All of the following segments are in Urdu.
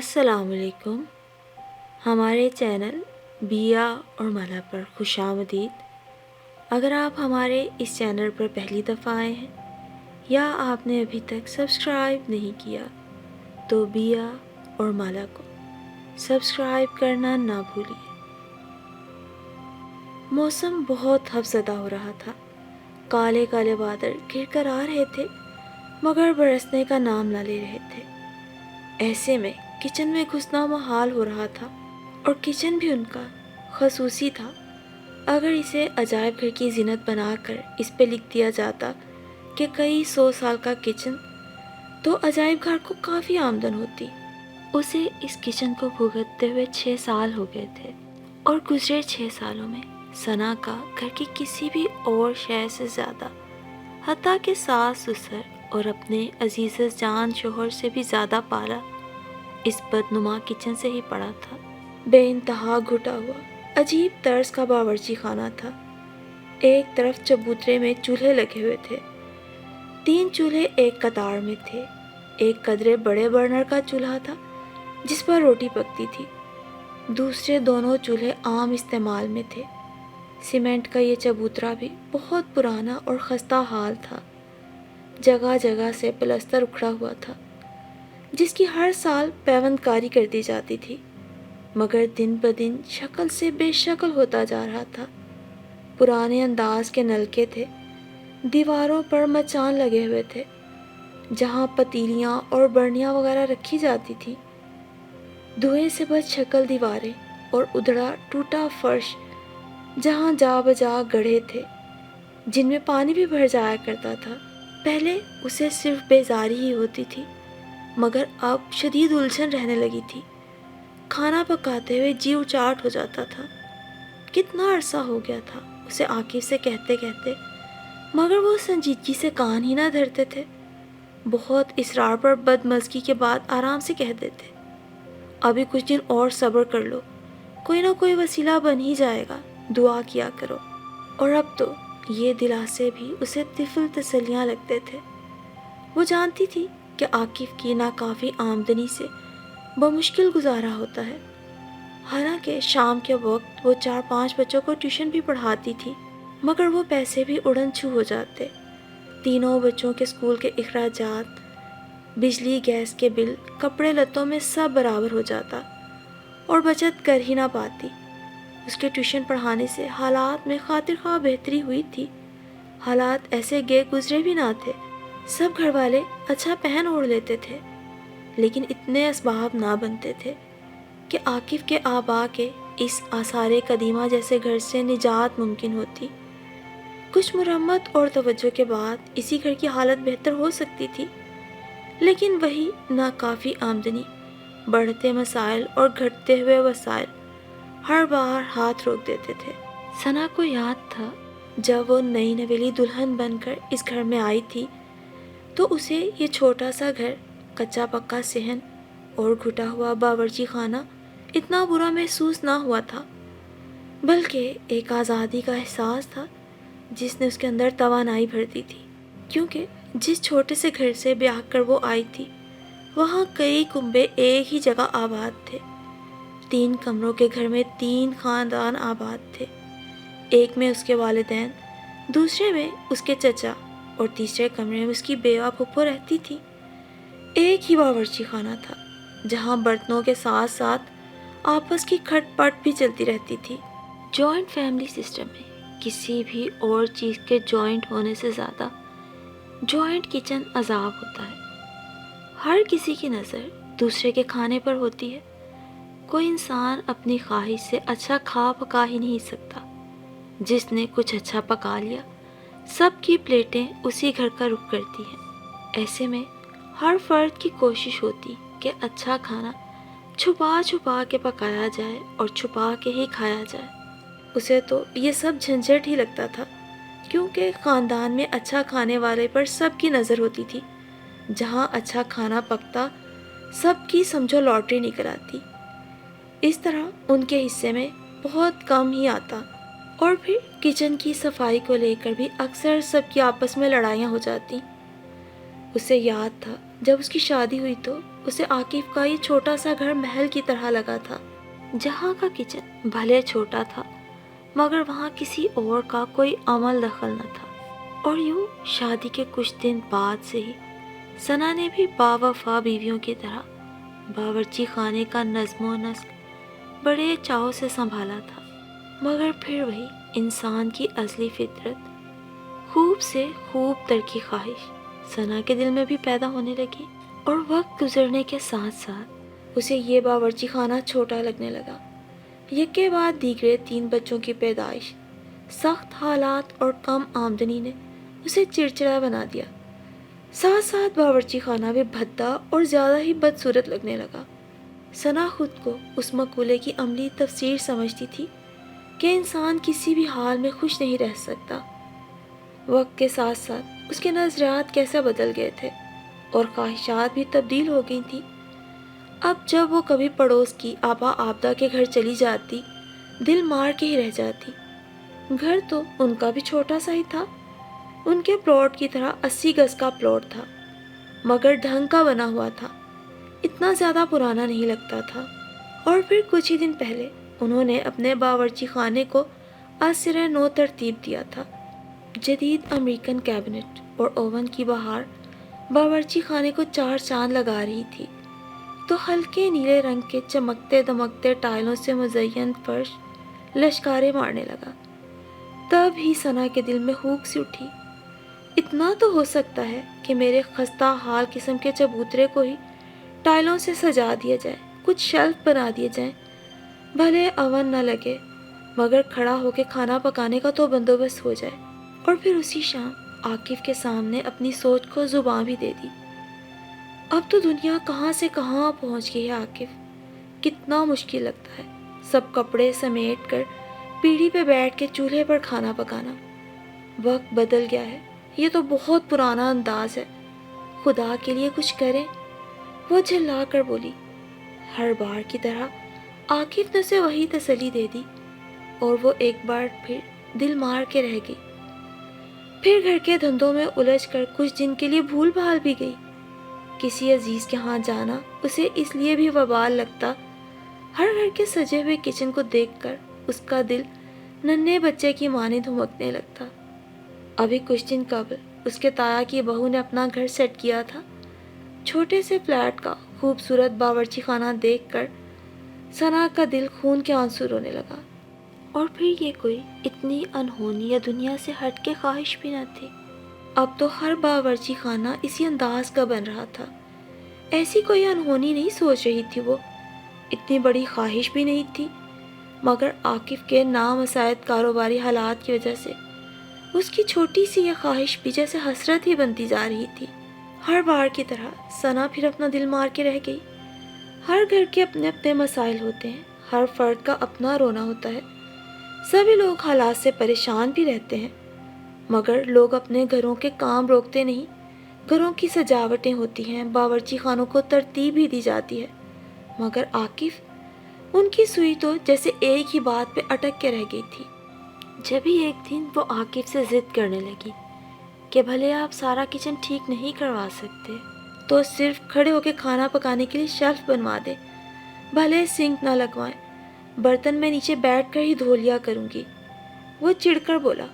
السلام علیکم۔ ہمارے چینل بیا اور مالا پر خوش آمدید۔ اگر آپ ہمارے اس چینل پر پہلی دفعہ آئے ہیں یا آپ نے ابھی تک سبسکرائب نہیں کیا تو بیا اور مالا کو سبسکرائب کرنا نہ بھولیے۔ موسم بہت خوفزدہ ہو رہا تھا۔ کالے کالے بادل گر کر آ رہے تھے مگر برسنے کا نام نہ لے رہے تھے۔ ایسے میں کچن میں گھسنا محال ہو رہا تھا، اور کچن بھی ان کا خصوصی تھا۔ اگر اسے عجائب گھر کی زینت بنا کر اس پہ لکھ دیا جاتا کہ کئی 100 سال کا کچن، تو عجائب گھر کو کافی آمدن ہوتی۔ اسے اس کچن کو بھگتتے ہوئے 6 سال ہو گئے تھے، اور گزرے 6 سالوں میں ثنا کا گھر کی کسی بھی اور شے سے زیادہ، حتیٰ کہ ساس سسر اور اپنے عزیز جان شوہر سے بھی زیادہ پالا اس بدنما کچن سے ہی پڑا تھا۔ بے انتہا گھٹا ہوا عجیب طرز کا باورچی خانہ تھا۔ ایک طرف چبوترے میں چولہے لگے ہوئے تھے۔ 3 چولہے ایک قطار میں تھے۔ ایک قدرے بڑے برنر کا چولہا تھا جس پر روٹی پکتی تھی۔ دوسرے دونوں چولہے عام استعمال میں تھے۔ سیمنٹ کا یہ چبوترا بھی بہت پرانا اور خستہ حال تھا۔ جگہ جگہ سے پلستر اکھڑا ہوا تھا جس کی ہر سال پیوند کاری کر دی جاتی تھی، مگر دن بدن شکل سے بے شکل ہوتا جا رہا تھا۔ پرانے انداز کے نلکے تھے۔ دیواروں پر مچان لگے ہوئے تھے جہاں پتیلیاں اور برنیاں وغیرہ رکھی جاتی تھی۔ دھوئیں سے بد شکل دیواریں اور ادھڑا ٹوٹا فرش جہاں جا بجا گڑھے تھے جن میں پانی بھی بھر جایا کرتا تھا۔ پہلے اسے صرف بیزاری ہی ہوتی تھی، مگر اب شدید الجھن رہنے لگی تھی۔ کھانا پکاتے ہوئے جی اچاٹ ہو جاتا تھا۔ کتنا عرصہ ہو گیا تھا اسے عاقب سے کہتے کہتے، مگر وہ سنجیدگی سے کان ہی نہ دھرتے تھے۔ بہت اصرار پر بدمزگی کے بعد آرام سے کہہ دیتے، ابھی کچھ دن اور صبر کر لو، کوئی نہ کوئی وسیلہ بن ہی جائے گا، دعا کیا کرو۔ اور اب تو یہ دلاسے بھی اسے طفل تسلیاں لگتے تھے۔ وہ جانتی تھی کہ عاقب کی ناکافی آمدنی سے بمشکل گزارا ہوتا ہے۔ حالانکہ شام کے وقت وہ 4-5 بچوں کو ٹیوشن بھی پڑھاتی تھی، مگر وہ پیسے بھی اڑن چھو ہو جاتے۔ تینوں بچوں کے اسکول کے اخراجات، بجلی گیس کے بل، کپڑے لتوں میں سب برابر ہو جاتا، اور بچت کر ہی نہ پاتی۔ اس کے ٹیوشن پڑھانے سے حالات میں خاطر خواہ بہتری ہوئی تھی۔ حالات ایسے گئے گزرے بھی نہ تھے۔ سب گھر والے اچھا پہن اوڑھ لیتے تھے، لیکن اتنے اسباب نہ بنتے تھے کہ عاقب کے آبا کے اس آثار قدیمہ جیسے گھر سے نجات ممکن ہوتی۔ کچھ مرمت اور توجہ کے بعد اسی گھر کی حالت بہتر ہو سکتی تھی، لیکن وہی ناکافی آمدنی، بڑھتے مسائل اور گھٹتے ہوئے وسائل ہر بار ہاتھ روک دیتے تھے۔ ثنا کو یاد تھا جب وہ نئی نویلی دلہن بن کر اس گھر میں آئی تھی تو اسے یہ چھوٹا سا گھر، کچا پکا صحن اور گھٹا ہوا باورچی خانہ اتنا برا محسوس نہ ہوا تھا، بلکہ ایک آزادی کا احساس تھا جس نے اس کے اندر توانائی بھر دی تھی۔ کیونکہ جس چھوٹے سے گھر سے بیاہ کر وہ آئی تھی وہاں کئی کنبے ایک ہی جگہ آباد تھے۔ 3 کمروں کے گھر میں 3 خاندان آباد تھے۔ ایک میں اس کے والدین، دوسرے میں اس کے چچا، اور تیسرے کمرے میں اس کی بیوہ پھپھو رہتی تھی۔ ایک ہی باورچی خانہ تھا جہاں برتنوں کے ساتھ ساتھ آپس کی کھٹ پٹ بھی چلتی رہتی تھی۔ جوائنٹ فیملی سسٹم میں کسی بھی اور چیز کے جوائنٹ ہونے سے زیادہ جوائنٹ کچن عذاب ہوتا ہے۔ ہر کسی کی نظر دوسرے کے کھانے پر ہوتی ہے۔ کوئی انسان اپنی خواہش سے اچھا کھا پکا ہی نہیں سکتا۔ جس نے کچھ اچھا پکا لیا، سب کی پلیٹیں اسی گھر کا رخ کرتی ہیں۔ ایسے میں ہر فرد کی کوشش ہوتی کہ اچھا کھانا چھپا چھپا کے پکایا جائے اور چھپا کے ہی کھایا جائے۔ اسے تو یہ سب جھنجھٹ ہی لگتا تھا، کیونکہ خاندان میں اچھا کھانے والے پر سب کی نظر ہوتی تھی۔ جہاں اچھا کھانا پکتا، سب کی سمجھو لاٹری نکل آتی۔ اس طرح ان کے حصے میں بہت کم ہی آتا، اور پھر کچن کی صفائی کو لے کر بھی اکثر سب کی آپس میں لڑائیاں ہو جاتی۔ اسے یاد تھا جب اس کی شادی ہوئی تو اسے عاقف کا یہ چھوٹا سا گھر محل کی طرح لگا تھا، جہاں کا کچن بھلے چھوٹا تھا مگر وہاں کسی اور کا کوئی عمل دخل نہ تھا۔ اور یوں شادی کے کچھ دن بعد سے ہی ثنا نے بھی باوفا بیویوں کی طرح باورچی خانے کا نظم و نسق بڑے چاؤ سے سنبھالا تھا، مگر پھر وہی انسان کی اصلی فطرت، خوب سے خوب تر کی خواہش ثنا کے دل میں بھی پیدا ہونے لگی، اور وقت گزرنے کے ساتھ ساتھ اسے یہ باورچی خانہ چھوٹا لگنے لگا۔ یکے بعد دیگرے 3 بچوں کی پیدائش، سخت حالات اور کم آمدنی نے اسے چڑچڑا بنا دیا۔ ساتھ ساتھ باورچی خانہ بھی بھدا اور زیادہ ہی بدصورت لگنے لگا۔ ثنا خود کو اس مقولے کی عملی تفسیر سمجھتی تھی کہ انسان کسی بھی حال میں خوش نہیں رہ سکتا۔ وقت کے ساتھ ساتھ اس کے نظریات کیسے بدل گئے تھے اور خواہشات بھی تبدیل ہو گئی تھیں۔ اب جب وہ کبھی پڑوس کی آبا آبدہ کے گھر چلی جاتی، دل مار کے ہی رہ جاتی۔ گھر تو ان کا بھی چھوٹا سا ہی تھا، ان کے پلاٹ کی طرح 80 گز کا پلاٹ تھا، مگر ڈھنگ کا بنا ہوا تھا، اتنا زیادہ پرانا نہیں لگتا تھا۔ اور پھر کچھ ہی دن پہلے انہوں نے اپنے باورچی خانے کو از سرِ نو ترتیب دیا تھا۔ جدید امریکن کیبنٹ اور اوون کی بہار باورچی خانے کو 4 چاند لگا رہی تھی، تو ہلکے نیلے رنگ کے چمکتے دمکتے ٹائلوں سے مزین فرش لشکارے مارنے لگا۔ تب ہی ثنا کے دل میں ہوک سی اٹھی، اتنا تو ہو سکتا ہے کہ میرے خستہ حال قسم کے چبوترے کو ہی ٹائلوں سے سجا دیا جائے، کچھ شیلف بنا دیے جائیں، بھلے اوون نہ لگے مگر کھڑا ہو کے کھانا پکانے کا تو بندوبست ہو جائے۔ اور پھر اسی شام عاقف کے سامنے اپنی سوچ کو زباں بھی دے دی۔ اب تو دنیا کہاں سے کہاں پہنچ گئی ہے عاقف، کتنا مشکل لگتا ہے سب کپڑے سمیٹ کر پیڑھی پہ بیٹھ کے چولہے پر کھانا پکانا۔ وقت بدل گیا ہے، یہ تو بہت پرانا انداز ہے، خدا کے لیے کچھ کریں۔ وہ جھلا کر بولی۔ ہر بار کی طرح عاقف نے اسے وہی تسلی دے دی، اور وہ ایک بار پھر دل مار کے رہ گئی۔ پھر گھر کے دھندوں میں الجھ کر کچھ دن کے لیے بھول بھال بھی گئی۔ کسی عزیز کے ہاں جانا اسے اس لیے بھی وبال لگتا، ہر گھر کے سجے ہوئے کچن کو دیکھ کر اس کا دل ننھے بچے کی مانند دھمکنے لگتا۔ ابھی کچھ دن قبل اس کے تایا کی بہو نے اپنا گھر سیٹ کیا تھا۔ چھوٹے سے فلیٹ کا خوبصورت باورچی خانہ دیکھ کر ثنا کا دل خون کے آنسو رونے لگا۔ اور پھر یہ کوئی اتنی انہونی یا دنیا سے ہٹ کے خواہش بھی نہ تھی۔ اب تو ہر باورچی خانہ اسی انداز کا بن رہا تھا۔ ایسی کوئی انہونی نہیں سوچ رہی تھی وہ، اتنی بڑی خواہش بھی نہیں تھی، مگر عاقف کے نامساعد کاروباری حالات کی وجہ سے اس کی چھوٹی سی یہ خواہش بھی جیسے حسرت ہی بنتی جا رہی تھی۔ ہر بار کی طرح ثنا پھر اپنا دل مار کے رہ گئی۔ ہر گھر کے اپنے اپنے مسائل ہوتے ہیں، ہر فرد کا اپنا رونا ہوتا ہے، سبھی لوگ حالات سے پریشان بھی رہتے ہیں، مگر لوگ اپنے گھروں کے کام روکتے نہیں۔ گھروں کی سجاوٹیں ہوتی ہیں، باورچی خانوں کو ترتیب ہی دی جاتی ہے، مگر عاقف، ان کی سوئی تو جیسے ایک ہی بات پہ اٹک کے رہ گئی تھی۔ جب ہی ایک دن وہ عاقف سے ضد کرنے لگی کہ بھلے آپ سارا کچن ٹھیک نہیں کروا سکتے تو صرف کھڑے ہو کے کھانا پکانے کے لیے شیلف بنوا دیں، بھلے سنک نہ لگوائیں، برتن میں نیچے بیٹھ کر ہی دھو لیا کروں گی۔ وہ چڑ کر بولا،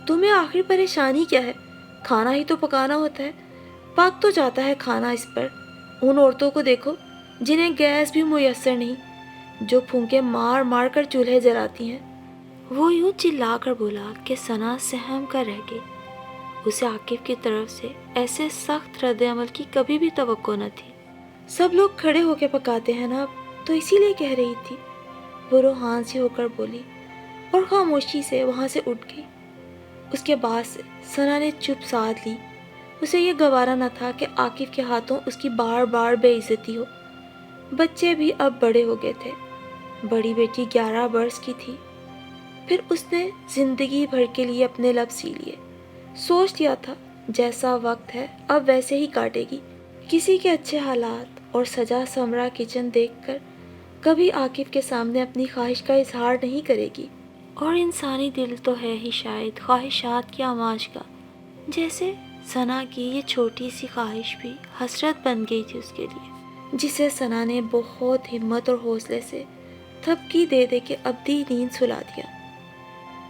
تمہیں آخر پریشانی کیا ہے؟ کھانا ہی تو پکانا ہوتا ہے، پک تو جاتا ہے کھانا اس پر۔ ان عورتوں کو دیکھو جنہیں گیس بھی میسر نہیں، جو پھونکے مار مار کر چولہے جلاتی ہیں۔ وہ یوں چلا کر بولا کہ ثنا سہم کر رہ گئی۔ اسے عاقف کی طرف سے ایسے سخت رد عمل کی کبھی بھی توقع نہ تھی۔ سب لوگ کھڑے ہو کے پکاتے ہیں نا اب، تو اسی لیے کہہ رہی تھی، وہ روحان سی ہو کر بولی، اور خاموشی سے وہاں سے اٹھ گئی۔ اس کے بعد سے ثنا نے چپ سادھ لی۔ اسے یہ گوارا نہ تھا کہ عاقف کے ہاتھوں اس کی بار بار بے عزتی ہو۔ بچے بھی اب بڑے ہو گئے تھے، بڑی بیٹی 11 برس کی تھی۔ پھر اس نے زندگی بھر کے لیے اپنے لب سی لیے، سوچ لیا تھا جیسا وقت ہے اب ویسے ہی کاٹے گی۔ کسی کے اچھے حالات اور سجا سمرا کچن دیکھ کر کبھی عاقف کے سامنے اپنی خواہش کا اظہار نہیں کرے گی۔ اور انسانی دل تو ہے ہی شاید خواہشات کی آماج کا، جیسے ثنا کی یہ چھوٹی سی خواہش بھی حسرت بن گئی تھی اس کے لیے۔ جسے ثنا نے بہت ہمت اور حوصلے سے تھپکی دے دے کے ابدی نیند سلا دیا۔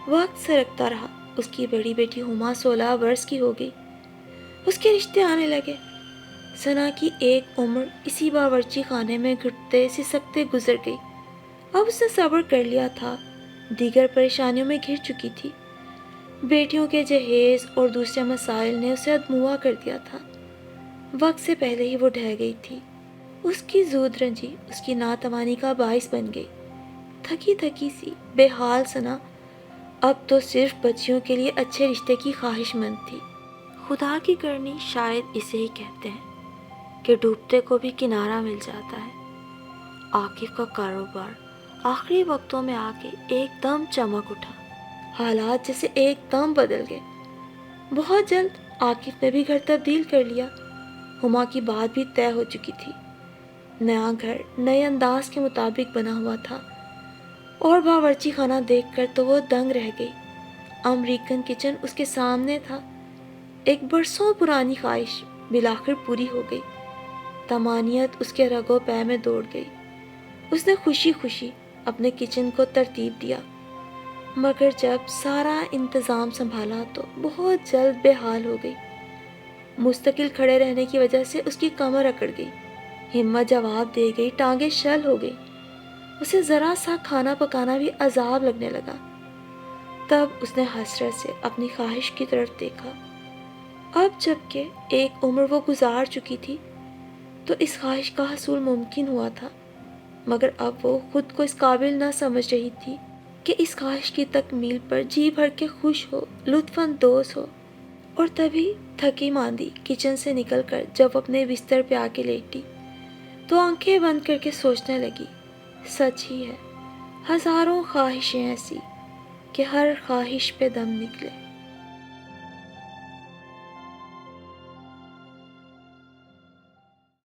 وقت سرکتا رہا، اس کی بڑی بیٹی ہما 16 برس کی ہو گئی، اس کے رشتے آنے لگے۔ ثنا کی ایک عمر اسی باورچی خانے میں گھٹتے سسکتے گزر گئی۔ اب اس نے صبر کر لیا تھا، دیگر پریشانیوں میں گھر چکی تھی۔ بیٹیوں کے جہیز اور دوسرے مسائل نے اسے ادموا کر دیا تھا، وقت سے پہلے ہی وہ ڈھہ گئی تھی۔ اس کی زود رنجی اس کی ناتوانی کا باعث بن گئی۔ تھکی تھکی سی بے حال ثنا اب تو صرف بچیوں کے لیے اچھے رشتے کی خواہش مند تھی۔ خدا کی کرنی شاید اسے ہی کہتے ہیں کہ ڈوبتے کو بھی کنارہ مل جاتا ہے۔ عاقف کا کاروبار آخری وقتوں میں آ کے ایک دم چمک اٹھا، حالات جیسے ایک دم بدل گئے۔ بہت جلد عاقف نے بھی گھر تبدیل کر لیا۔ ہما کی بات بھی طے ہو چکی تھی۔ نیا گھر نئے انداز کے مطابق بنا ہوا تھا اور باورچی خانہ دیکھ کر تو وہ دنگ رہ گئی۔ امریکن کچن اس کے سامنے تھا۔ ایک برسوں پرانی خواہش بالآخر پوری ہو گئی۔ طمانینت اس کے رگوں پے میں دوڑ گئی۔ اس نے خوشی خوشی اپنے کچن کو ترتیب دیا، مگر جب سارا انتظام سنبھالا تو بہت جلد بے حال ہو گئی۔ مستقل کھڑے رہنے کی وجہ سے اس کی کمر اکڑ گئی، ہمت جواب دے گئی، ٹانگیں شل ہو گئی۔ اسے ذرا سا کھانا پکانا بھی عذاب لگنے لگا۔ تب اس نے حسرت سے اپنی خواہش کی طرف دیکھا۔ اب جب کہ ایک عمر وہ گزار چکی تھی تو اس خواہش کا حصول ممکن ہوا تھا، مگر اب وہ خود کو اس قابل نہ سمجھ رہی تھی کہ اس خواہش کی تکمیل پر جی بھر کے خوش ہو، لطف اندوز ہو۔ اور تبھی تھکی ماندی کچن سے نکل کر جب اپنے بستر پہ آ کے لیٹی تو آنکھیں بند کر کے سوچنے لگی، سچ ہی ہے، ہزاروں خواہشیں ایسی کہ ہر خواہش پہ دم نکلے۔